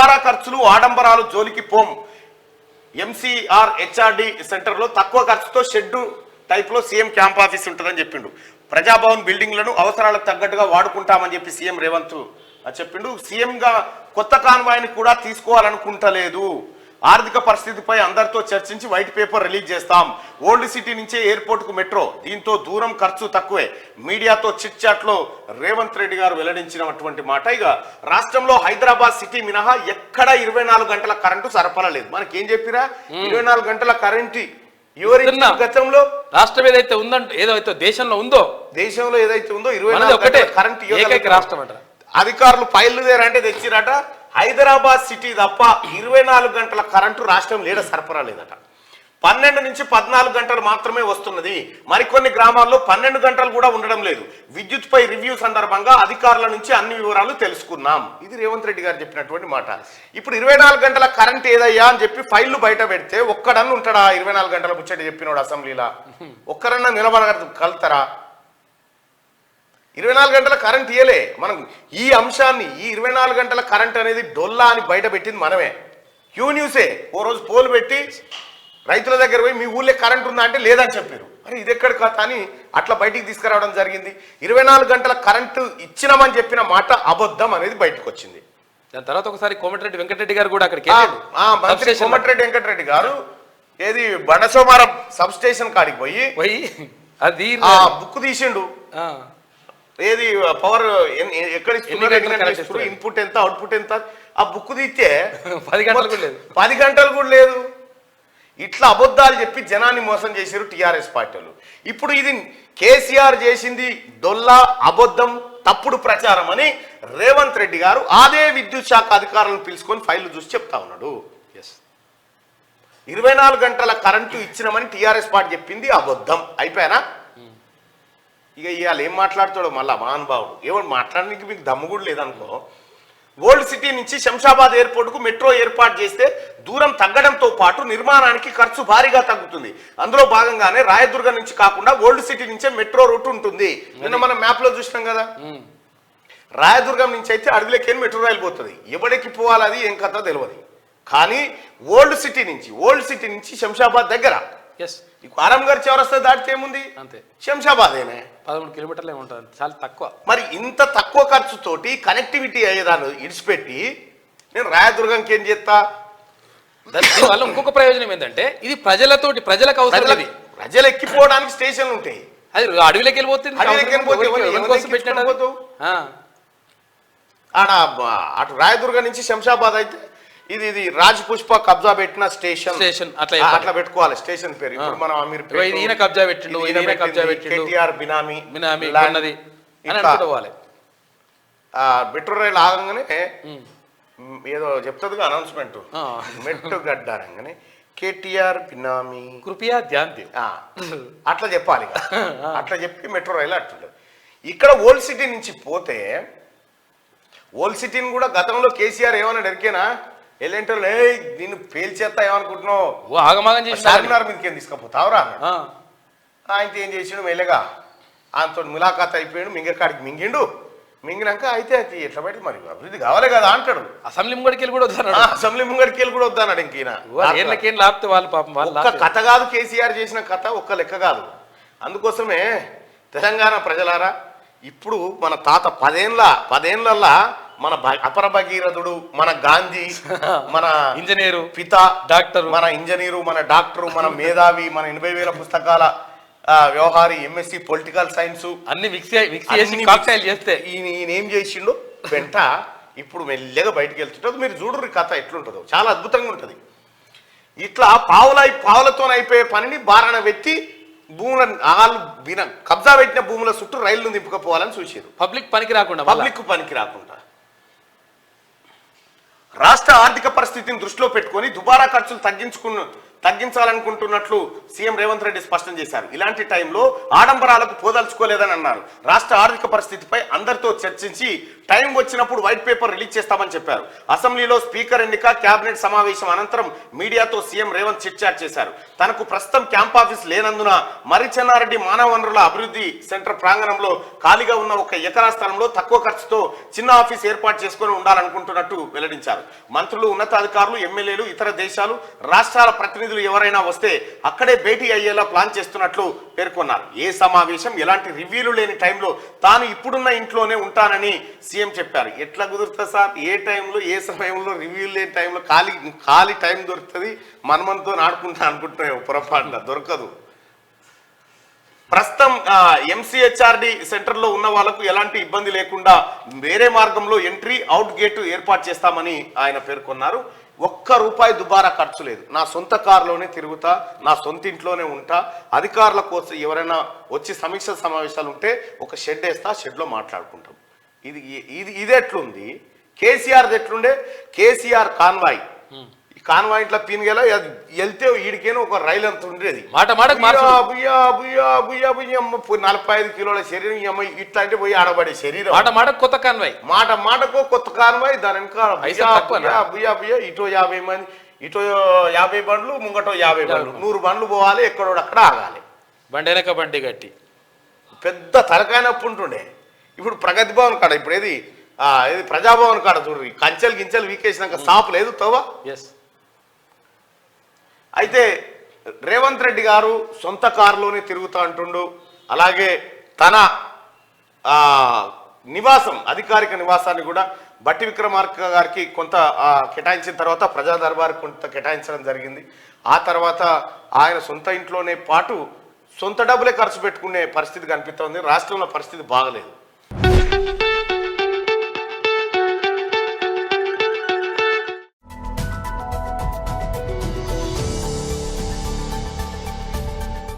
దుబారా ఖర్చులు ఆడంబరాలు జోలికి పోం. ఎంసీఆర్ హెచ్ఆర్డి సెంటర్లో తక్కువ ఖర్చుతో షెడ్డు టైప్లో సీఎం క్యాంప్ ఆఫీస్ ఉంటుందని చెప్పిండు. ప్రజాభవన్ బిల్డింగ్లను అవసరాలకు తగ్గట్టుగా వాడుకుంటామని చెప్పి సీఎం రేవంత్ చెప్పిండు. సీఎంగా కొత్త కాన్వాయ్ని కూడా తీసుకోవాలనుకుంటలేదు. ఆర్థిక పరిస్థితిపై అందరితో చర్చించి వైట్ పేపర్ రిలీజ్ చేస్తాం. ఓల్డ్ సిటీ నుంచే ఎయిర్పోర్ట్కు మెట్రో, దీంతో దూరం ఖర్చు తక్కువే. మీడియాతో చిట్ చాట్లో రేవంత్ రెడ్డి గారు వెల్లడించినటువంటి మాట. ఇక రాష్ట్రంలో హైదరాబాద్ సిటీ మినహా ఎక్కడ 24 గంటల కరెంటు సరఫరా లేదు. మనకేం చెప్పిరా 24 గంటల కరెంటు గతంలో రాష్ట్రం ఏదైతే ఉందంటే ఏదైతే దేశంలో ఉందో 24 గంటల కరెంటు రాష్ట్రం అంట. అధికారులు పైలుదేరంటే తెచ్చిరట. హైదరాబాద్ సిటీ తప్ప 24 గంటల కరెంటు రాష్ట్రం లేడ సరఫరా లేదట. 12 నుంచి 14 గంటలు మాత్రమే వస్తున్నది. మరికొన్ని గ్రామాల్లో 12 గంటలు కూడా ఉండడం లేదు. విద్యుత్ పై రివ్యూ సందర్భంగా అధికారుల నుంచి అన్ని వివరాలు తెలుసుకున్నాం. ఇది రేవంత్ రెడ్డి గారు చెప్పినటువంటి మాట. ఇప్పుడు 24 గంటల కరెంట్ ఏదయ్యా అని చెప్పి ఫైళ్లు బయట పెడితే ఒక్కడన్నా ఉంటాడా? 24 గంటల ముచ్చట చెప్పినోడు అసెంబ్లీలో ఒక్కరన్నా నిలబడగలుగుతారా? 24 గంటల కరెంట్ ఇయ్యలే. మనం ఈ అంశాన్ని ఈ 24 గంటల కరెంట్ అనేది డొల్లా అని బయట పెట్టింది మనమే. క్యూ న్యూసే ఓ రోజు పోలు పెట్టి రైతుల దగ్గర పోయి మీ ఊళ్ళో కరెంట్ ఉందా అంటే లేదని చెప్పారు. అరే ఇది ఎక్కడ కథ అని అట్లా బయటికి తీసుకురావడం జరిగింది. 24 గంటల కరెంటు ఇచ్చినామని చెప్పిన మాట అబద్ధం అనేది బయటకు వచ్చింది. దాని తర్వాత ఒకసారి కోమటిరెడ్డి వెంకటరెడ్డి గారు కూడా అక్కడికి కోమటిరెడ్డి వెంకటరెడ్డి గారు ఏది బండసోమారం సబ్ స్టేషన్ కాడికి పోయి అది బుక్ తీసిండు. ఏది పవర్ ఎక్కడ ఇస్తున్నారు, ఇన్పుట్ ఎంత అవుట్పుట్ ఎంత, ఆ బుక్ తీస్తే 10 గంటలు కూడా లేదు. ఇట్లా అబద్ధాలు చెప్పి జనాన్ని మోసం చేశారు టీఆర్ఎస్ పార్టీలు. ఇప్పుడు ఇది కేసీఆర్ చేసింది డొల్లా, అబద్ధం, తప్పుడు ప్రచారం అని రేవంత్ రెడ్డి గారు అదే విద్యుత్ శాఖ అధికారులను పిలుచుకొని ఫైళ్లు చూసి చెప్తా ఉన్నాడు. 24 గంటల కరెంటు ఇచ్చినామని టీఆర్ఎస్ పార్టీ చెప్పింది అబద్ధం. అయిపోయానా? ఇక ఇవాళ ఏం మాట్లాడుతాడో మళ్ళా మహానుభావుడు. ఏమన్నా మాట్లాడడానికి మీకు దమ్ము కూడా లేదనుకో. ఓల్డ్ సిటీ నుంచి శంషాబాద్ ఎయిర్పోర్ట్కు మెట్రో ఏర్పాటు చేస్తే దూరం తగ్గడంతో పాటు నిర్మాణానికి ఖర్చు భారీగా తగ్గుతుంది. అందులో భాగంగానే రాయదుర్గం నుంచి కాకుండా ఓల్డ్ సిటీ నుంచే మెట్రో రూట్ ఉంటుంది. నిన్న మనం మ్యాప్ లో చూసినాం కదా. రాయదుర్గం నుంచి అయితే అడవిలోకి మెట్రో రైలు పోతుంది. ఎవడికి పోవాలి అది ఏం కథ తెలియదు. కానీ ఓల్డ్ సిటీ నుంచి శంషాబాద్ దగ్గర ఆరంగర్ చౌరస్తా దాటితే ఏముంది, అంతే శంషాబాదేనే 13 కిలోమీటర్లు ఏముంటుంది, చాలా తక్కువ. మరి ఇంత తక్కువ ఖర్చుతోటి కనెక్టివిటీ అయ్యేదాన్ని ఇడిచిపెట్టి నేను రాయదుర్గంకి ఏం చేస్తా? దానివల్ల ఇంకొక ప్రయోజనం ఏంటంటే ఇది ప్రజలకు అవసరం. ప్రజలు ఎక్కిపోవడానికి స్టేషన్లు ఉంటాయి. అది అడవిలోకి వెళ్ళిపోతుంది. ఆడ అటు రాయదుర్గం నుంచి శంషాబాద్ అయితే ఇది రాజ్ పుష్ప కబ్జా పెట్టిన స్టేషన్ అట్లా పెట్టుకోవాలి స్టేషన్ పేరు. ఇప్పుడు మనం కేటీఆర్ బినామీ మెట్రో రైలు ఆగంగానే ఏదో చెప్తుంది అనౌన్స్మెంట్, మెట్రో గడ్డారంగానే కేటీఆర్ బినామీ కృపయా ధ్యాన్ దే అట్లా చెప్పాలి. అట్లా చెప్పి మెట్రో రైలు అట్లుంటుంది. ఇక్కడ ఓల్డ్ సిటీ నుంచి పోతే ఓల్డ్ సిటీని కూడా గతంలో కేసీఆర్ ఏమన్నా ఎరికేనా ఎల్లంటే నిన్ను పేల్చేస్తా ఏమనుకుంటున్నావు, చార్మినార్ మీదకి ఏం తీసుకుపోతావురా అన్నాడు. ఆయనతో ఏం చేసిండు, మెల్లగా ఆయనతో ములాఖాత్ అయిపోయాడు. మింగకాడికి మింగినాక అయితే అది ఎట్లా బయట మరి అభివృద్ధి కావాలి కదా అంటాడు. అసెంబ్లీ ముంగడికి వెళ్ళి కూడా వద్దన్నాడు. ఇంకీన కథ కాదు కేసీఆర్ చేసిన కథ, ఒక్క లెక్క కాదు. అందుకోసమే తెలంగాణ ప్రజలారా, ఇప్పుడు మన తాత 10 ఏళ్ళ మన అపర భగీరథుడు, మన గాంధీ, మన ఇంజనీరు, పిత డాక్టర్, మన ఇంజనీరు, మన డాక్టరు, మన మేధావి, మన 80,000 పుస్తకాల వ్యవహారి, ఎంఎస్సి పొలిటికల్ సైన్స్ అన్ని చేస్తే ఈయన ఏం చేసిండు వెంట ఇప్పుడు మెల్లగా బయటకు వెళ్తుంటుంది. మీరు చూడరు కథ ఎట్లుంటుందో, చాలా అద్భుతంగా ఉంటుంది. ఇట్లా పావులతో అయిపోయే పనిని బారణ వెత్తి భూముల కబ్జా పెట్టిన భూముల చుట్టూ రైళ్లు నింపుకపోవాలని చూసారు. పబ్లిక్ పనికి రాకుండా రాష్ట్ర ఆర్థిక పరిస్థితిని దృష్టిలో పెట్టుకొని దుబారా ఖర్చులు తగ్గించాలనుకుంటున్నట్లు సీఎం రేవంత్ రెడ్డి స్పష్టం చేశారు. ఇలాంటి టైంలో ఆడంబరాలకు పోదలుచుకోలేదని అన్నారు. రాష్ట్ర ఆర్థిక పరిస్థితిపై అందరితో చర్చించి టైం వచ్చినప్పుడు వైట్ పేపర్ రిలీజ్ చేస్తామని చెప్పారు. అసెంబ్లీలో స్పీకర్ ఎన్నిక, కేబినెట్ సమావేశం అనంతరం మీడియాతో సీఎం రేవంత్ చిట్ చాట్ చేశారు. తనకు ప్రస్తుతం క్యాంప్ ఆఫీస్ లేనందున మర్రిచెన్నారెడ్డి మానవ వనరుల అభివృద్ధి సెంటర్ ప్రాంగణంలో ఖాళీగా ఉన్న 1 ఎకరా స్థలంలో తక్కువ ఖర్చుతో చిన్న ఆఫీస్ ఏర్పాటు చేసుకుని ఉండాలనుకుంటున్నట్టు వెల్లడించారు. మంత్రులు, ఉన్నతాధికారులు, ఎమ్మెల్యేలు, ఇతర దేశాలు, రాష్ట్రాల ప్రతినిధులు ఎవరైనా వస్తే అక్కడే భేటీ అయ్యేలా ప్లాన్ చేస్తున్నట్లు పేర్కొన్నారు. ఏ సమావేశం, ఎలాంటి రివ్యూలు లేని టైంలో తాను ఇప్పుడున్న ఇంట్లోనే ఉంటానని సీఎం చెప్పారు. ఎట్లా కుదురుతుంది సార్? ఏ టైంలో, ఏ సమయంలో రివ్యూలు లేని టైంలో ఖాళీ టైం దొరుకుతుంది? మనమంతో అనుకుంటున్నాం, పొరపాటున దొరకదు. ప్రస్తుతం ఎంసీహెచ్ఆర్డి సెంటర్లో ఉన్న వాళ్లకు ఎలాంటి ఇబ్బంది లేకుండా వేరే మార్గంలో ఎంట్రీ, అవుట్ గేటు ఏర్పాటు చేస్తామని ఆయన పేర్కొన్నారు. ₹1 దుబారా ఖర్చు లేదు. నా సొంత కారులోనే తిరుగుతా, నా సొంత ఇంట్లోనే ఉంటా. అధికారుల కోసం ఎవరైనా వచ్చి సమీక్ష సమావేశాలు ఉంటే ఒక షెడ్ వేస్తా, షెడ్లో మాట్లాడుకుంటాం. ఇది ఎట్లుంది? కేసీఆర్ది ఎట్లుండే? కేసీఆర్ కాన్వాయ్, ఈ కాన్వాయ్ ఇట్లా పీనుగేలా వెళ్తే ఈడికేనో ఒక రైలు అంత ఉండేది. 45 కిలోల శరీరం ఇట్లా అంటే పోయి ఆడబడే శరీరం. కొత్త కాన్వాయ్, మాటకు కొత్త కాన్వాయ్. దాని వెనక ఇటో 50 మంది, ఇటో 50 బండ్లు, ముంగటో 50 బండ్లు, 100 బండ్లు పోవాలి, ఎక్కడోడు అక్కడ ఆగాలి. బండి వెనక బండి గట్టి పెద్ద తలకాయ నొప్పి ఉంటుండే. ఇప్పుడు ప్రగతి భవన్ కాడ, ఇప్పుడు ఏది ప్రజాభవన్ కాడ చూడండి, గించెలు వీకేసినాక సాపు లేదు తోవా. అయితే రేవంత్ రెడ్డి గారు సొంత కారులోనే తిరుగుతా అంటుండు. అలాగే తన నివాసం, అధికారిక నివాసాన్ని కూడా బట్టి విక్రమార్క గారికి కొంత కేటాయించిన తర్వాత ప్రజా దర్బార్ కొంత కేటాయించడం జరిగింది. ఆ తర్వాత ఆయన సొంత ఇంట్లోనే పాటు సొంత డబ్బులే ఖర్చు పెట్టుకునే పరిస్థితి కనిపిస్తోంది. రాష్ట్రంలో పరిస్థితి బాగలేదు.